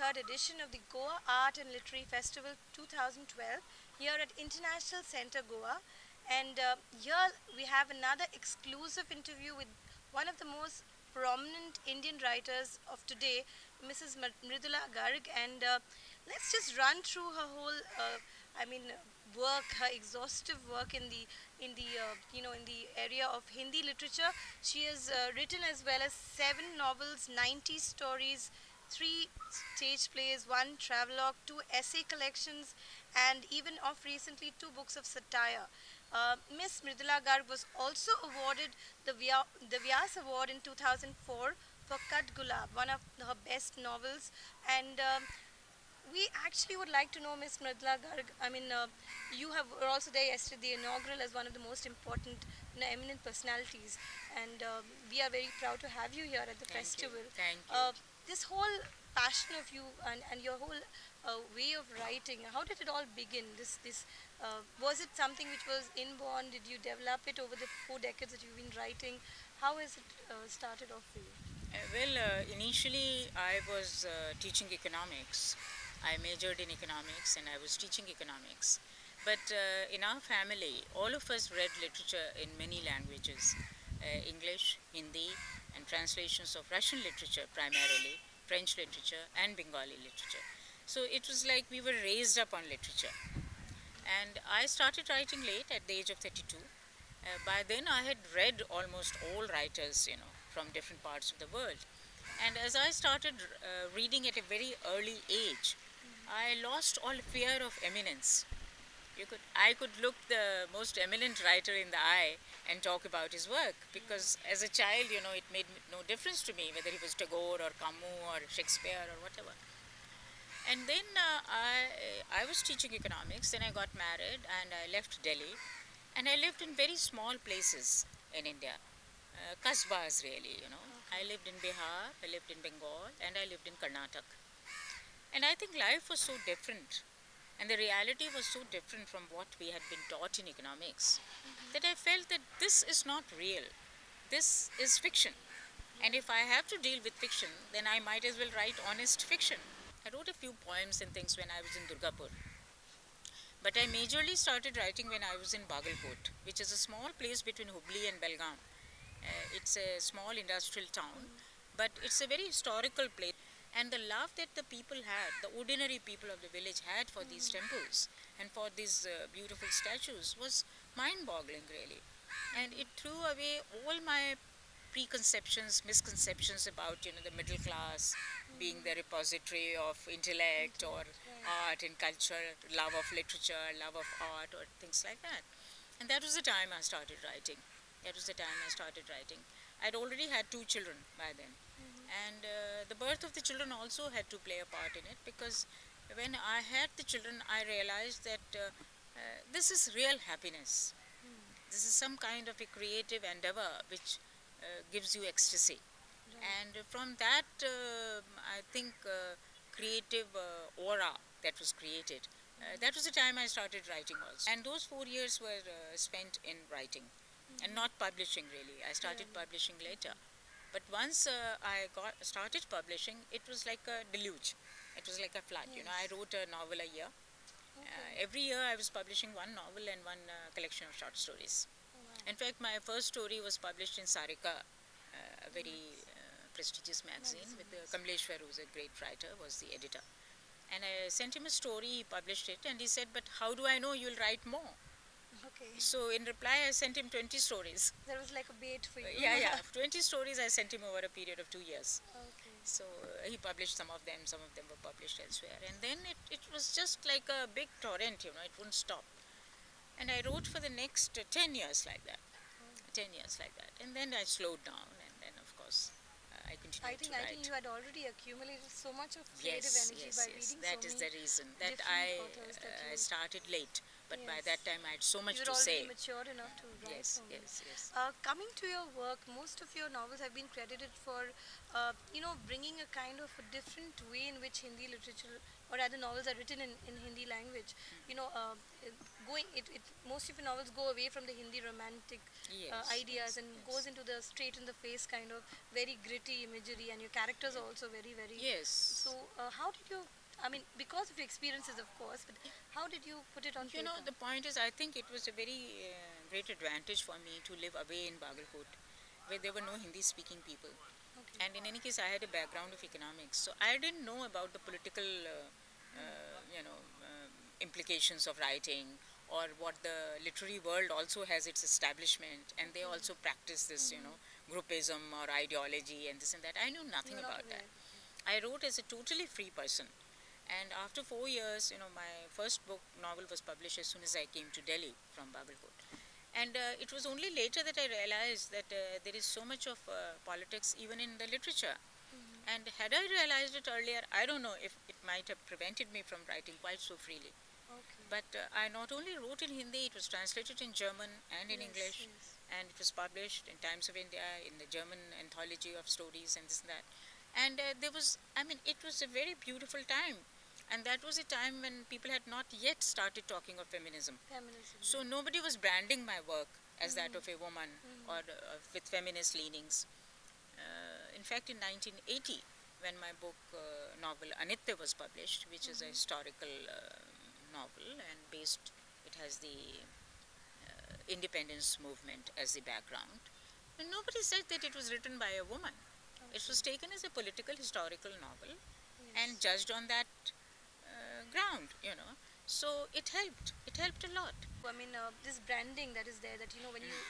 third edition of the Goa Art and Literary Festival 2012 here at International Centre Goa. And here we have another exclusive interview with one of the most prominent Indian writers of today, Mrs. Mridula Garg. And let's just run through her whole, I mean, work, her exhaustive work in the in the area of Hindi literature. She has written as well as 7 novels, 90 stories, 3 stage plays, 1 travelogue, 2 essay collections, and even of recently 2 books of satire. Miss Mridula Garg was also awarded the Vyas Award in 2004 for Kat Gulab, one of her best novels. And we actually would like to know, Miss Mridula Garg. I mean, were also there yesterday, the inaugural, as one of the most important, eminent personalities, and we are very proud to have you here at the Thank you. festival. Thank you. This whole passion of you and your whole way of writing, how did it all begin? Was it something which was inborn? Did you develop it over the 4 decades that you've been writing? How has it started off for you? Initially I was teaching economics. I majored in economics and I was teaching economics. But in our family, all of us read literature in many languages. English, Hindi, and translations of Russian literature primarily, French literature and Bengali literature. So it was like we were raised up on literature. And I started writing late at the age of 32. By then I had read almost all writers, from different parts of the world. And as I started reading at a very early age, I lost all fear of eminence. I could look the most eminent writer in the eye and talk about his work, because as a child, it made no difference to me whether he was Tagore or Camus or Shakespeare or whatever. And then I was teaching economics, then I got married and I left Delhi, and I lived in very small places in India, kasbahs really. I lived in Bihar, I lived in Bengal, and I lived in Karnataka. And I think life was so different, and the reality was so different from what we had been taught in economics, that I felt that this is not real. This is fiction. And if I have to deal with fiction, then I might as well write honest fiction. I wrote a few poems and things when I was in Durgapur. But I majorly started writing when I was in Bagalkot, which is a small place between Hubli and Belgaum. It's a small industrial town, but it's a very historical place. And the love that the people had, the ordinary people of the village had for these temples and for these beautiful statues was mind-boggling really. And it threw away all my preconceptions, misconceptions about, the middle class being the repository of intellect or art and culture, love of literature, love of art or things like that. And that was the time I started writing. I'd already had 2 children by then. And the birth of the children also had to play a part in it, because when I had the children, I realized that this is real happiness. This is some kind of a creative endeavor which gives you ecstasy. And from that, I think, creative aura that was created, that was the time I started writing also. And those 4 years were spent in writing and not publishing really. I started publishing later. But once I started publishing, it was like a deluge. It was like a flood. I wrote a novel a year. Every year I was publishing 1 novel and 1 collection of short stories. In fact, my first story was published in Sarika, a very prestigious magazine, with Kamleshwar, who was a great writer, was the editor. And I sent him a story, he published it, and he said, "But how do I know you'll write more?" Okay. So in reply, I sent him 20 stories. That was like a bait for you. Yeah. 20 stories I sent him over a period of 2 years. Okay. So he published some of them were published elsewhere. And then it was just like a big torrent, it wouldn't stop. And I wrote for the next 10 years like that. 10 years like that. And then I slowed down, and then of course I continued to write. I think you had already accumulated so much of creative energy by reading That so is many the reason that different authors that I started late. But by Yes. that time I had so much you to were already say. matured enough to write Yes. so many. Yes. Coming to your work, most of your novels have been credited for, bringing a kind of a different way in which Hindi literature, or rather novels, are written in Hindi language. Most of your novels go away from the Hindi romantic ideas and goes into the straight in the face kind of very gritty imagery, and your characters are also very, very. Yes. So, how did you, I mean, because of your experiences, of course, but how did you put it on You know, paper? the point is, I think it was a very great advantage for me to live away in Bagalkot, where there were no Hindi speaking people. Okay. And in any case, I had a background of economics, so I didn't know about the political, implications of writing, or what the literary world also has its establishment, and they also practice this, groupism or ideology and this and that. I knew You nothing were not about that. aware. I wrote as a totally free person. And after 4 years, my first book novel was published as soon as I came to Delhi from Bagalkot. And it was only later that I realized that there is so much of politics even in the literature. And had I realized it earlier, I don't know if it might have prevented me from writing quite so freely. Okay. But I not only wrote in Hindi, it was translated in German and in Yes, English, yes. and it was published in Times of India, in the German anthology of stories and this and that. And it was a very beautiful time. And that was a time when people had not yet started talking of feminism. Feminism. So nobody was branding my work as that of a woman or with feminist leanings. In fact, in 1980, when my book novel Anitya was published, which is a historical novel and it has the independence movement as the background, and nobody said that it was written by a woman. It was taken as a political historical novel and judged on that ground. So it helped. It helped a lot. I mean, this branding that is there, that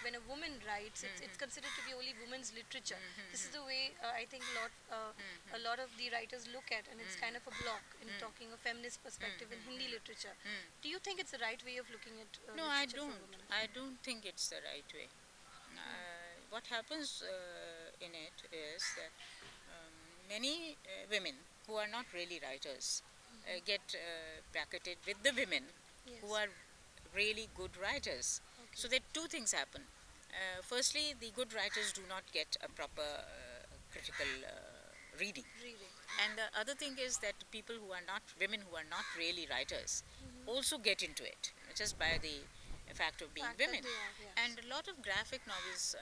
when a woman writes, it's considered to be only women's literature. This is the way I think a lot of the writers look at, and it's kind of a block in talking of feminist perspective in Hindi literature. Do you think it's the right way of looking at No, I literature for don't. women? I don't think it's the right way. What happens in it is that many women who are not really writers get bracketed with the women Yes. who are really good writers. So that two things happen. Firstly, the good writers do not get a proper critical reading. Reading. And the other thing is that people who are not, women who are not really writers, also get into it, just by the fact of being Fact that women. they are, yes. And a lot of graphic novels,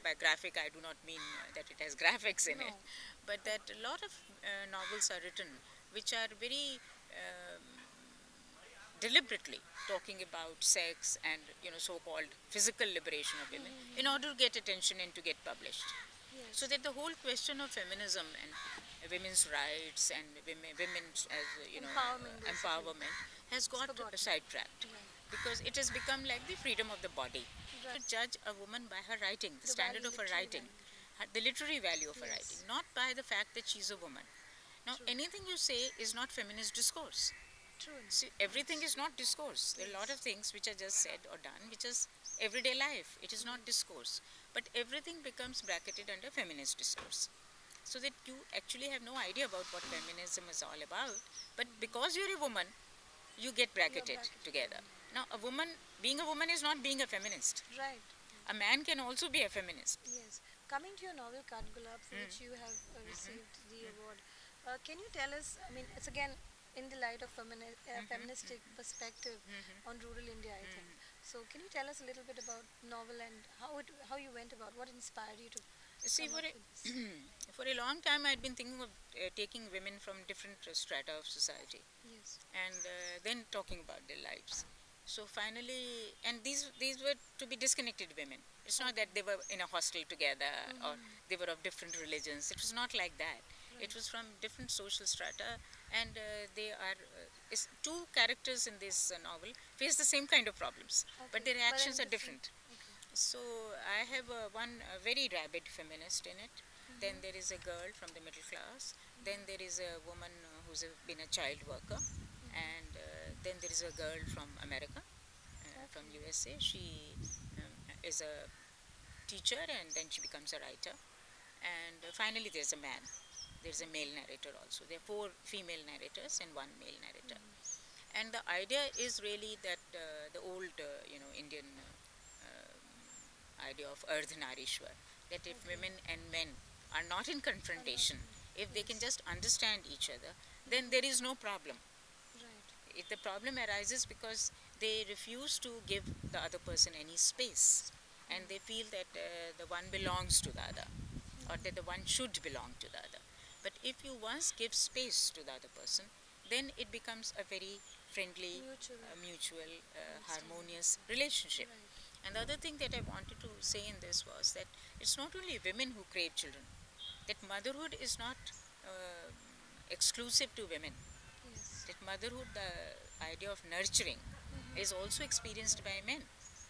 by graphic I do not mean that it has graphics in No. it, but that a lot of novels are written which are very deliberately talking about sex and so-called physical liberation of women in order to get attention and to get published. Yes. So that the whole question of feminism and women's rights and women as Empowerment, basically. empowerment has got forgotten. sidetracked, Right. because it has become like the freedom of the body. Right. To judge a woman by her writing, the standard value, of her literary writing, value. the literary value of her Yes. writing, not by the fact that she's a woman. Now, True. anything you say is not feminist discourse. True. See, everything is not discourse. There are a lot of things which are just said or done, which is everyday life. It is not discourse. But everything becomes bracketed under feminist discourse. So that you actually have no idea about what feminism is all about. But because you're a woman, you get bracketed together. Now, being a woman is not being a feminist. Right. A man can also be a feminist. Yes. Coming to your novel Katgulab, for which you have received the award, can you tell us, I mean, it's again in the light of feministic perspective on rural India, I think. So can you tell us a little bit about novel and how you went about, what inspired you to See, come for up a, with this? for a long time I'd been thinking of taking women from different strata of society Yes. and then talking about their lives. So finally, and these were to be disconnected women. It's not that they were in a hostel together or they were of different religions. It was not like that. It was from different social strata, and they are two characters in this novel face the same kind of problems, but their reactions are different. Okay. So I have one very rabid feminist in it. Then there is a girl from the middle class. Then there is a woman who's been a child worker, and then there is a girl from America, from USA. She is a teacher, and then she becomes a writer. And finally, there's a man. There's a male narrator also. There are 4 female narrators and 1 male narrator. And the idea is really that the old, Indian idea of Ardhanarishwar, that if women and men are not in confrontation, if they can just understand each other, then there is no problem. Right. If the problem arises because they refuse to give the other person any space, and they feel that the one belongs to the other, or that the one should belong to the other. But if you once give space to the other person, then it becomes a very friendly, Mutual. mutual, Understand. harmonious relationship. Right. And the other thing that I wanted to say in this was that it's not only women who crave children, that motherhood is not uh, exclusive to women. Yes. That motherhood, the idea of nurturing, is also experienced by men.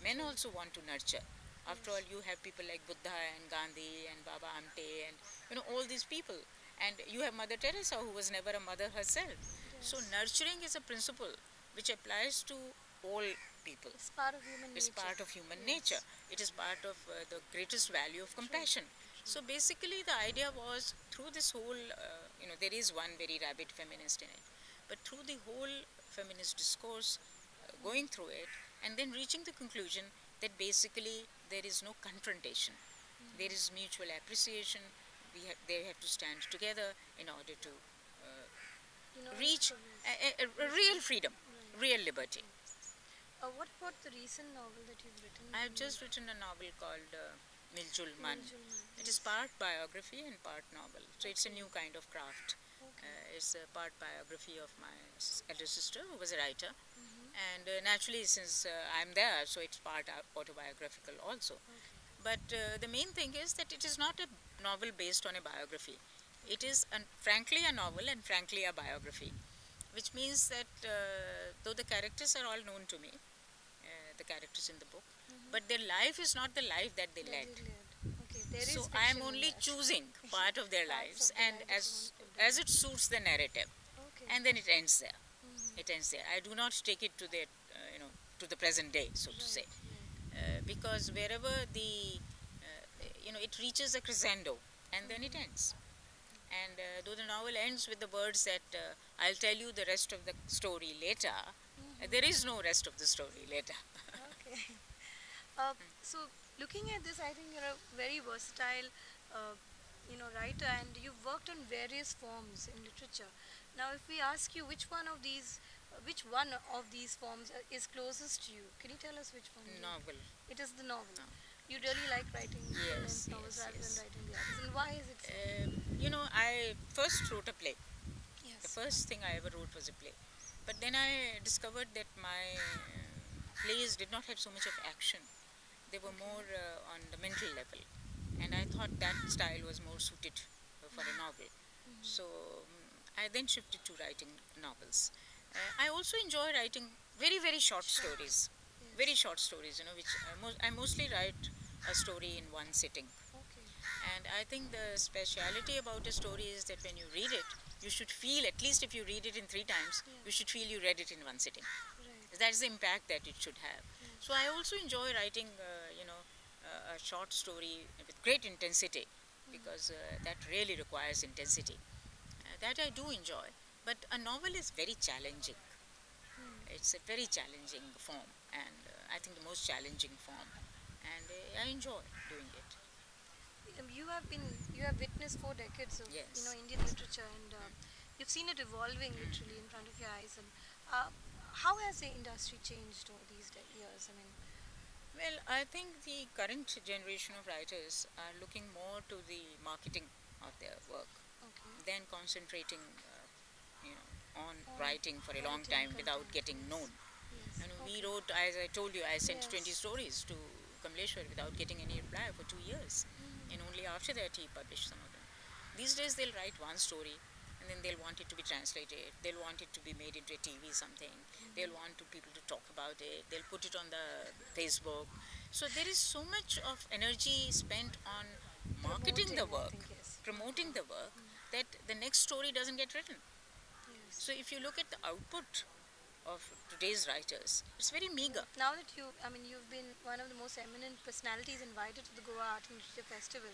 Men also want to nurture. After all, Yes. you have people like Buddha and Gandhi and Baba Amte and all these people. And you have Mother Teresa, who was never a mother herself. So Yes. nurturing is a principle which applies to all people. It's part of human It's nature. part of human nature. Yes. It is part of the greatest value of True. compassion. So basically, the idea was through this whole, there is one very rabid feminist in it, but through the whole feminist discourse, going through it, and then reaching the conclusion that basically there is no confrontation, there is mutual appreciation. They have to stand together in order to reach Progress. a real freedom, Right. real liberty. What about the recent novel that you've written? I have just written a novel called Miljul Man. Miljul Man, It is yes. part biography and part novel. So it's a Okay. new kind of craft. Okay. It's a part biography of my elder sister, who was a writer. Mm-hmm. And naturally, since I'm there, so it's part autobiographical also. Okay. But the main thing is that it is not a novel based on a biography. It is, frankly, a novel and frankly a biography, which means that though the characters are all known to me, the characters in the book, but their life is not the life that they led. Okay, there is So I am fiction in only that. choosing part of their Parts lives, of the and life that you as want to put down. as it suits the narrative, Okay. and then it ends there. Mhm. It ends there. I do not take it to the to the present day, so to say, Right. because wherever the it reaches a crescendo, and then it ends. And though the novel ends with the words that I'll tell you the rest of the story later, there is no rest of the story later. Okay. Uh, so looking at this, I think you're a very versatile, writer, and you've worked on various forms in literature. Now, if we ask you which one of these forms is closest to you, can you tell us which one? Novel. It is the novel. No. You really like writing romance Yes, novels yes, rather than yes. writing the others, and why is it so? I first wrote a play. The Yes. first thing I ever wrote was a play. But then I discovered that my plays did not have so much of action. They were more on the mental level. And I thought that style was more suited for a novel. So I then shifted to writing novels. I also enjoy writing very, very short stories. Very Yes. short stories, which I mostly write a story in one sitting. Okay. And I think the speciality about a story is that when you read it, you should feel, at least if you read it in 3 times, you should feel you read it in one sitting. Right. That's the impact that it should have. So I also enjoy writing, a short story with great intensity, because that really requires intensity. That I do enjoy. But a novel is very challenging. It's a very challenging form, and I think the most challenging form. And I enjoy doing it. You have witnessed 4 decades of Yes. Indian literature, and you've seen it evolving literally in front of your eyes. And uh, how has the industry changed over these years? I mean, Well, I think the current generation of writers are looking more to the marketing of their work okay. than concentrating, on On writing for a long writing time without content, getting yes. known. Yes. And we Okay. wrote, as I told you, I sent 20 Yes. stories to Kamleshwar without getting any reply for 2 years. And only after that he published some of them. These days they'll write one story, and then they'll want it to be translated, they'll want it to be made into a TV something, they'll want people to talk about it, they'll put it on the Facebook. So there is so much of energy spent on marketing Promoting, the I work, think, yes. promoting the work, that the next story doesn't get written. Yes. So if you look at the output of today's writers, it's very meager. Now that you've been one of the most eminent personalities invited to the Goa Art and Literature Festival.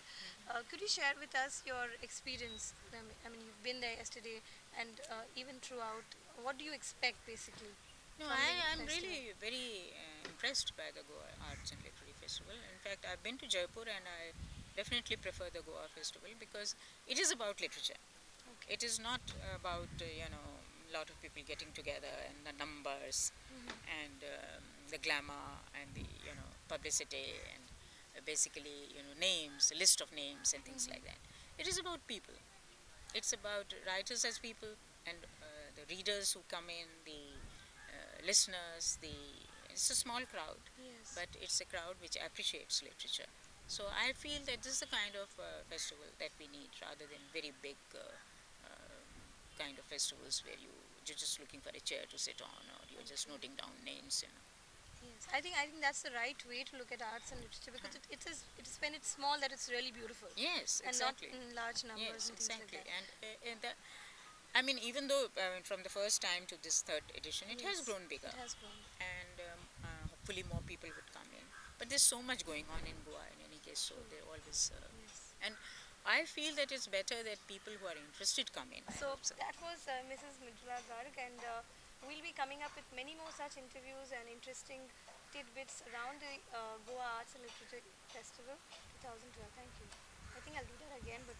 Could you share with us your experience? You've been there yesterday, and even throughout. What do you expect, basically, No, from the I'm festival? really very impressed by the Goa Arts and Literary Festival. In fact, I've been to Jaipur, and I definitely prefer the Goa Festival because it is about literature. Okay. It is not about, a lot of people getting together and the numbers and the glamour and the, publicity and basically, names, a list of names and things like that. It is about people. It's about writers as people and the readers who come in, the listeners. It's a small crowd, Yes. but it's a crowd which appreciates literature. So I feel that this is the kind of festival that we need, rather than very big kind of festivals where you're just looking for a chair to sit on, or you're just Okay. noting down names. Yes, I think that's the right way to look at arts and literature, because it is when it's small that it's really beautiful, Yes, and not exactly. in large numbers Yes, and things like exactly. that. And that, I mean, even though from the first time to this third edition, it has Yes, grown bigger, it has grown. and hopefully more people would come in. But there's so much going on in Goa in any case, so True. they're always. Yes. And I feel that it's better that people who are interested come in. I So hope so. that was Mrs. Mridula Garg, and we'll be coming up with many more such interviews and interesting tidbits around the Goa Arts and Literature Festival 2012. Thank you. I think I'll do that again, but